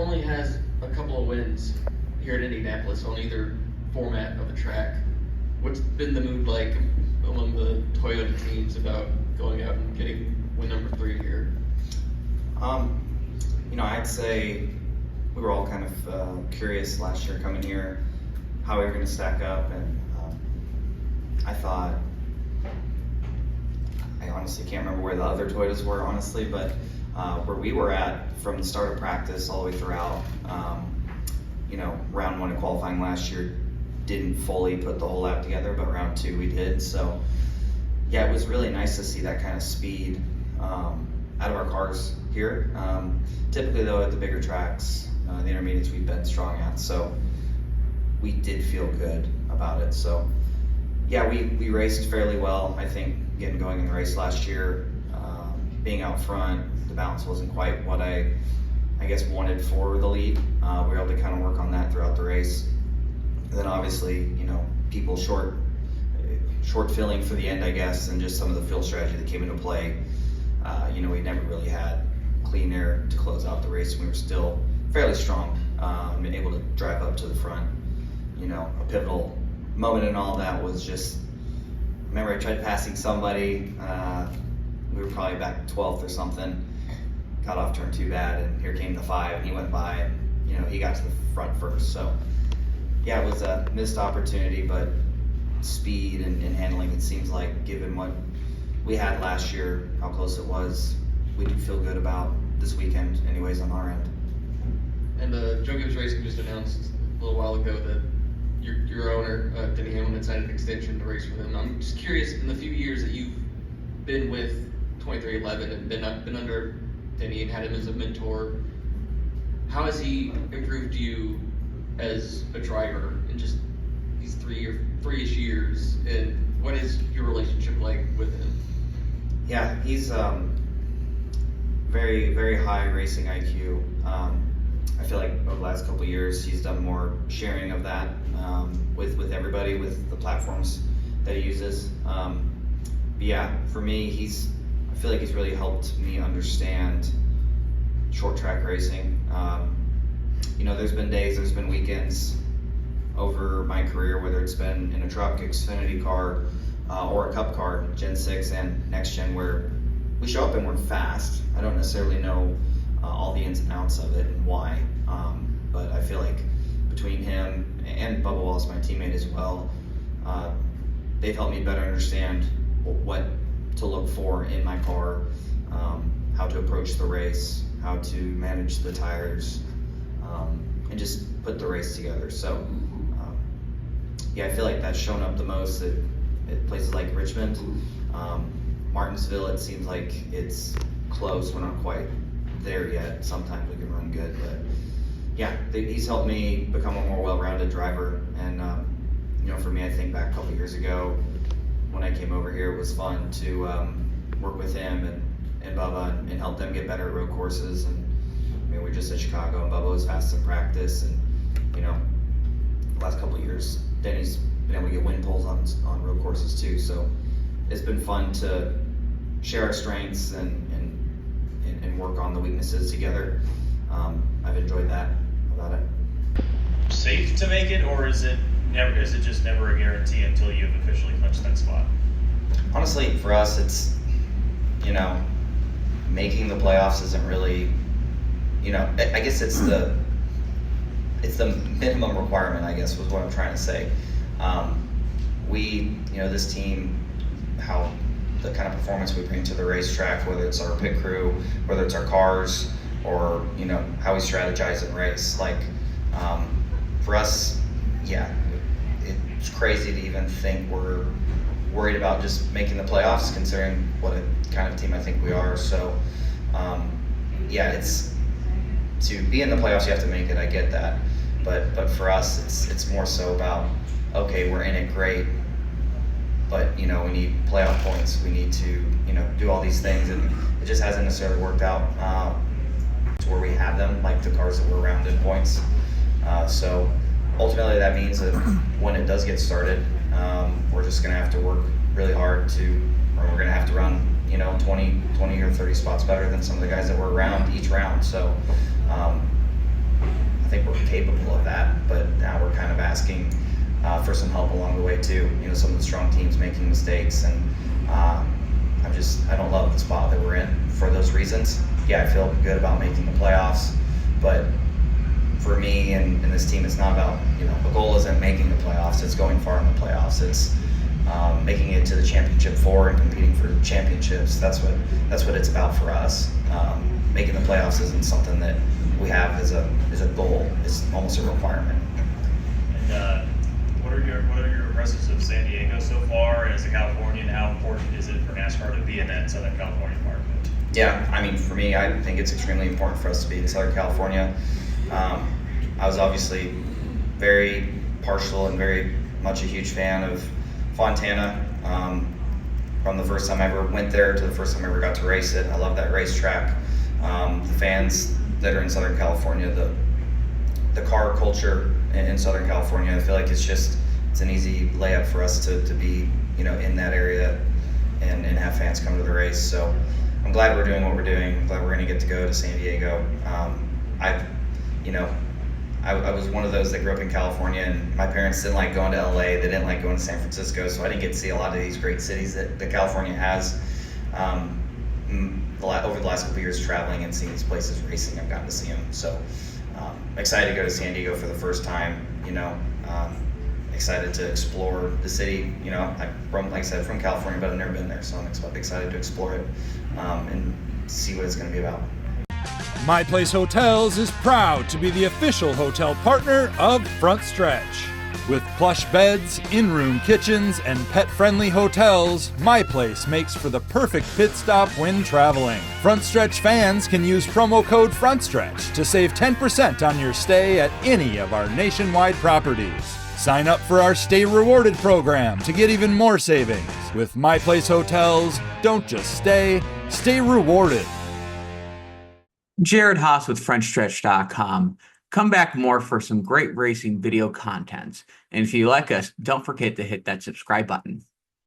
Only has a couple of wins here at Indianapolis on either format of the track. What's been the mood like among the Toyota teams about going out and getting win number 3 here? I'd say we were all kind of curious last year coming here how we were going to stack up, and I honestly can't remember where the other Toyotas were, honestly, but where we were at from the start of practice all the way throughout, round 1 of qualifying last year didn't fully put the whole lap together, but round 2 we did. So yeah, it was really nice to see that kind of speed out of our cars here. Typically though, at the bigger tracks, the intermediates we've been strong at, so we did feel good about it. So yeah, we raced fairly well. I think getting going in the race last year, being out front, the balance wasn't quite what I guess wanted for the lead. We were able to kind of work on that throughout the race. And then obviously, people short filling for the end, I guess, and just some of the field strategy that came into play. We never really had clean air to close out the race, and we were still fairly strong and able to drive up to the front. A pivotal moment in all that was just, remember I tried passing somebody, we were probably back 12th or something, got off turn 2 bad, and here came the 5, and he went by, and he got to the front first. So yeah, it was a missed opportunity, but speed and handling, it seems like, given what we had last year, how close it was, we do feel good about this weekend anyways on our end. And Joe Gibbs Racing just announced a little while ago that your owner, Denny Hamilton, signed an extension to race for them. I'm just curious, in the few years that you've been with 23XI and been under Denny and had him as a mentor, how has he improved you as a driver in just these 3-ish years, and what is your relationship like with him? Yeah, he's very, very high racing IQ. I feel like over the last couple of years, he's done more sharing of that with everybody, with the platforms that he uses. But yeah, for me, I feel like he's really helped me understand short track racing. There's been days, there's been weekends over my career, whether it's been in a truck, Xfinity car, or a Cup car, Gen 6 and Next Gen, where we show up and we're fast. I don't necessarily know all the ins and outs of it and why, but I feel like between him and Bubba Wallace, my teammate as well, they've helped me better understand what to look for in my car, how to approach the race, how to manage the tires, and just put the race together. So yeah, I feel like that's shown up the most at places like Richmond. Martinsville, it seems like it's close. We're not quite there yet. Sometimes we can run good, but yeah, he's helped me become a more well-rounded driver. And for me, I think back a couple years ago when I came over here, it was fun to work with him and Bubba and help them get better at road courses. And we were just at Chicago, and Bubba was fast in practice, and the last couple of years, Denny's been able to get win poles on road courses too. So it's been fun to share our strengths and work on the weaknesses together. I've enjoyed that about it. Safe to make it, or is it just never a guarantee until you've officially clinched that spot? Honestly, for us, it's making the playoffs isn't really, I guess it's the minimum requirement, I guess, was what I'm trying to say. This team, how the kind of performance we bring to the racetrack, whether it's our pit crew, whether it's our cars, or how we strategize and race. Like for us, yeah, it's crazy to even think we're worried about just making the playoffs, considering what a kind of team I think we are. So yeah, it's to be in the playoffs, you have to make it. I get that, but for us, it's more so about, okay, we're in it, great, but we need playoff points. We need to do all these things, and it just hasn't necessarily worked out to where we have them, like the cars that were around in points. So ultimately, that means that when it does get started, we're just going to have to work really hard or we're going to have to run 20 or 30 spots better than some of the guys that were around each round. So we're kind of asking for some help along the way too. You know, some of the strong teams making mistakes, and I don't love the spot that we're in for those reasons. Yeah, I feel good about making the playoffs, but for me and this team, it's not about, you know, the goal isn't making the playoffs, it's going far in the playoffs. It's making it to the championship four and competing for championships. That's what it's about for us. Making the playoffs isn't something that we have as a goal. It's almost a requirement. And what are your impressions of San Diego so far as a Californian? How important is it for NASCAR to be in that Southern California market? Yeah, I mean, for me, I think it's extremely important for us to be in Southern California. I was obviously very partial and very much a huge fan of Fontana, from the first time I ever went there to the first time I ever got to race it. I love that racetrack. The fans that are in Southern California, the car culture in Southern California, I feel like it's an easy layup for us to be, you know, in that area and have fans come to the race. So I'm glad we're doing what we're doing. I'm glad we're going to get to go to San Diego. I was one of those that grew up in California, and my parents didn't like going to LA. They didn't like going to San Francisco, so I didn't get to see a lot of these great cities that California has. Over the last couple of years traveling and seeing these places racing, I've gotten to see them. So excited to go to San Diego for the first time, you know. Excited to explore the city. You know, like I said, from California, but I've never been there, so I'm excited to explore it and see what it's going to be about. My Place Hotels is proud to be the official hotel partner of Frontstretch. With plush beds, in-room kitchens, and pet-friendly hotels, My Place makes for the perfect pit stop when traveling. Frontstretch fans can use promo code Frontstretch to save 10% on your stay at any of our nationwide properties. Sign up for our Stay Rewarded program to get even more savings. With My Place Hotels, don't just stay rewarded. Jared Haas with Frontstretch.com. Come back more for some great racing video content. And if you like us, don't forget to hit that subscribe button.